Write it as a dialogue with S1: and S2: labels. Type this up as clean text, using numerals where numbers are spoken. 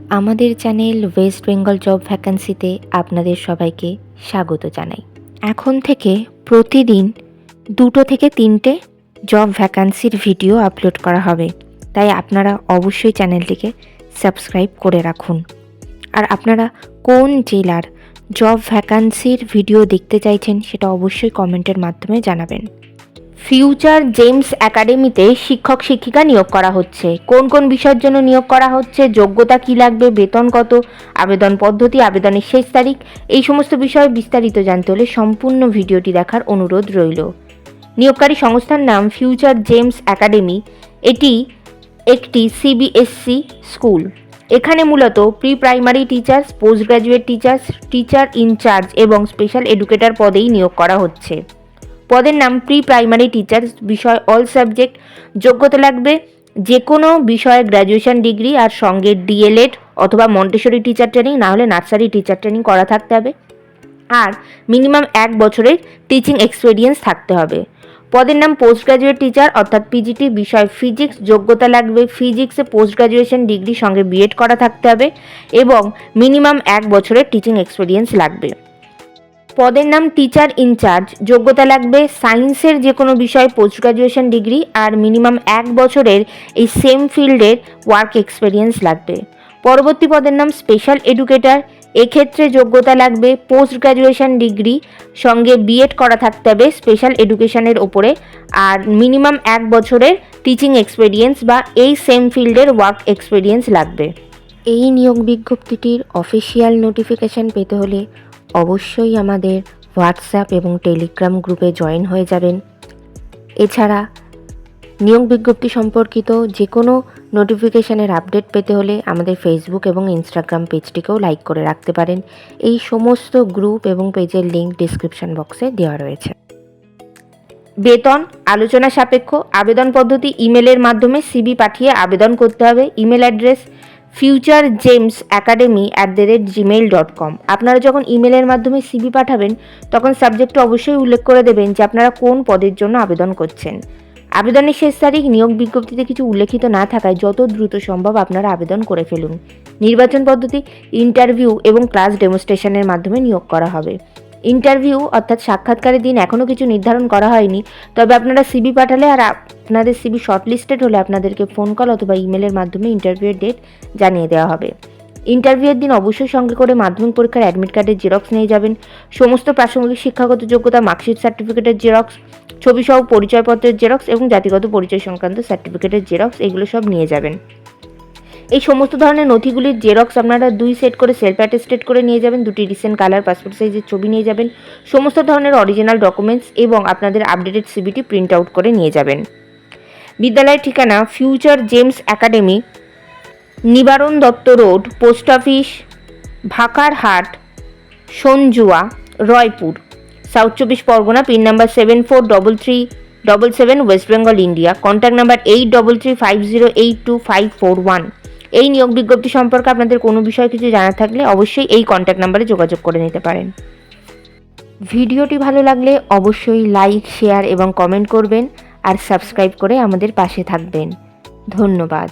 S1: আমাদের channel West Bengal job ভ্যাকান্সিতে আপনাদের সবাইকে স্বাগত জানাই। এখন থেকে প্রতিদিন 2 থেকে 3টে জব ভ্যাকান্সির ভিডিও আপলোড করা হবে, তাই আপনারা অবশ্যই চ্যানেলটিকে সাবস্ক্রাইব করে রাখুন। আর আপনারা কোন জেলার জব ভ্যাকান্সির ভিডিও দেখতে চাইছেন সেটা অবশ্যই কমেন্টের মাধ্যমে জানাবেন। ফিউচার জেমস একাডেমিতে শিক্ষক শিক্ষিকা নিয়োগ করা হচ্ছে। কোন কোন বিষয়ের জন্য নিয়োগ করা হচ্ছে, যোগ্যতা কী লাগবে, বেতন কত, আবেদন পদ্ধতি, আবেদনের শেষ তারিখ, এই সমস্ত বিষয়ে বিস্তারিত জানতে হলে সম্পূর্ণ ভিডিওটি দেখার অনুরোধ রইল। নিয়োগকারী সংস্থার নাম ফিউচার জেমস একাডেমি। এটি একটি সিবিএসসি স্কুল। এখানে মূলত pre primary teachers, post graduate teachers, teacher in charge এবং স্পেশাল এডুকেটর পদেই নিয়োগ করা হচ্ছে। পদের নাম প্রি প্রাইমারি টিচার্স, বিষয় অল সাবজেক্ট। যোগ্যতা লাগবে যে কোনো বিষয়ে গ্র্যাজুয়েশন ডিগ্রি আর সঙ্গে ডিএলএড অথবা মন্টেসরি টিচার ট্রেনিং, না হলে নার্সারি টিচার ট্রেনিং করা থাকতে হবে, আর মিনিমাম 1 বছরের টিচিং এক্সপিরিয়েন্স থাকতে হবে। পদের নাম পোস্ট গ্র্যাজুয়েট টিচার অর্থাৎ পিজিটি, বিষয় ফিজিক্স। যোগ্যতা লাগবে ফিজিক্সে পোস্ট গ্র্যাজুয়েশন ডিগ্রি সঙ্গে বিএড করা থাকতে হবে এবং মিনিমাম 1 বছরের টিচিং এক্সপিরিয়েন্স লাগবে। পদের নাম টিচার ইনচার্জ। যোগ্যতা লাগবে সায়েন্সের যে কোনো বিষয়ে পোস্ট গ্র্যাজুয়েশন ডিগ্রি আর মিনিমাম 1 বছরের এই সেম ফিল্ডের ওয়ার্ক এক্সপিরিয়েন্স লাগবে। পরবর্তী পদের নাম স্পেশাল এডুকেটর। এক্ষেত্রে যোগ্যতা লাগবে পোস্ট গ্র্যাজুয়েশন ডিগ্রি সঙ্গে বিএড করা থাকতে হবে স্পেশাল এডুকেশনের ওপরে, আর মিনিমাম 1 বছরের টিচিং এক্সপিরিয়েন্স বা এই সেম ফিল্ডের ওয়ার্ক এক্সপিরিয়েন্স লাগবে। এই নিয়োগ বিজ্ঞপ্তিটির অফিসিয়াল নোটিফিকেশান পেতে হলে অবশ্যই আমাদের হোয়াটসঅ্যাপ এবং টেলিগ্রাম গ্রুপে জয়েন হয়ে যাবেন। এছাড়া নিয়োগ বিজ্ঞপ্তি সম্পর্কিত যে কোনো নোটিফিকেশানের আপডেট পেতে হলে আমাদের ফেসবুক এবং ইনস্টাগ্রাম পেজটিকেও লাইক করে রাখতে পারেন। এই সমস্ত গ্রুপ এবং পেজের লিঙ্ক ডিসক্রিপশন বক্সে দেওয়া রয়েছে। বেতন আলোচনা সাপেক্ষ। আবেদন পদ্ধতি ইমেলের মাধ্যমে সিভি পাঠিয়ে আবেদন করতে হবে। Email address futurejames@gmail.com। আপনারা যখন ইমেলের মাধ্যমে সিভি পাঠাবেন তখন সাবজেক্টে অবশ্যই উল্লেখ করে দেবেন যে আপনারা কোন পদের জন্য আবেদন করছেন। আবেদনের শেষ তারিখ নিয়োগ বিজ্ঞপ্তিতে কিছু উল্লেখিত না থাকায় যত দ্রুত সম্ভব আপনারা আবেদন করে ফেলুন। নির্বাচন পদ্ধতি ইন্টারভিউ এবং ক্লাস ডেমনস্ট্রেশনের মাধ্যমে নিয়োগ করা হবে। ইন্টারভিউ অর্থাৎ সাক্ষাৎকারের দিন এখনও কিছু নির্ধারণ করা হয়নি, তবে আপনারা সিভি পাঠালে আর আপনাদের সিভি শর্টলিস্টেড হলে আপনাদেরকে ফোন কল অথবা ইমেলের মাধ্যমে ইন্টারভিউয়ের ডেট জানিয়ে দেওয়া হবে। ইন্টারভিউয়ের দিন অবশ্যই সঙ্গে করে মাধ্যমিক পরীক্ষার অ্যাডমিট কার্ডের জেরক্স নিয়ে যাবেন। সমস্ত প্রাসঙ্গিক শিক্ষাগত যোগ্যতা, মার্কশিট, সার্টিফিকেটের জেরক্স, ছবিসহ পরিচয়পত্রের জেরক্স এবং জাতিগত পরিচয় সংক্রান্ত সার্টিফিকেটের জেরক্স, এগুলো সব নিয়ে যাবেন। এই সমস্ত ধরনের নথিগুলির জেরক্স আপনারা 2 সেট করে সেলফ অ্যাটেস্টেড করে নিয়ে যাবেন। 2টি রিসেন্ট কালার পাসপোর্ট সাইজের ছবি নিয়ে যাবেন। সমস্ত ধরনের অরিজিনাল ডকুমেন্টস এবং আপনাদের আপডেটেড সিভিটি প্রিন্ট আউট করে নিয়ে যাবেন। বিদ্যালয়ের ঠিকানা future gems academy, Nibaran Dutta road, post office, Bhakarhat, Sanjua, Raipur, south 24 Parganas, pin number 743377, West Bengal, India. Contact number 8335082541। এই নিয়োগ বিজ্ঞপ্তি সম্পর্কে আপনাদের কোনো বিষয়ে কিছু জানার থাকলে অবশ্যই এই কন্ট্যাক্ট নাম্বারে যোগাযোগ করে নিতে পারেন। ভিডিওটি ভালো লাগলে অবশ্যই লাইক, শেয়ার এবং কমেন্ট করবেন আর সাবস্ক্রাইব করে আমাদের পাশে থাকবেন। ধন্যবাদ।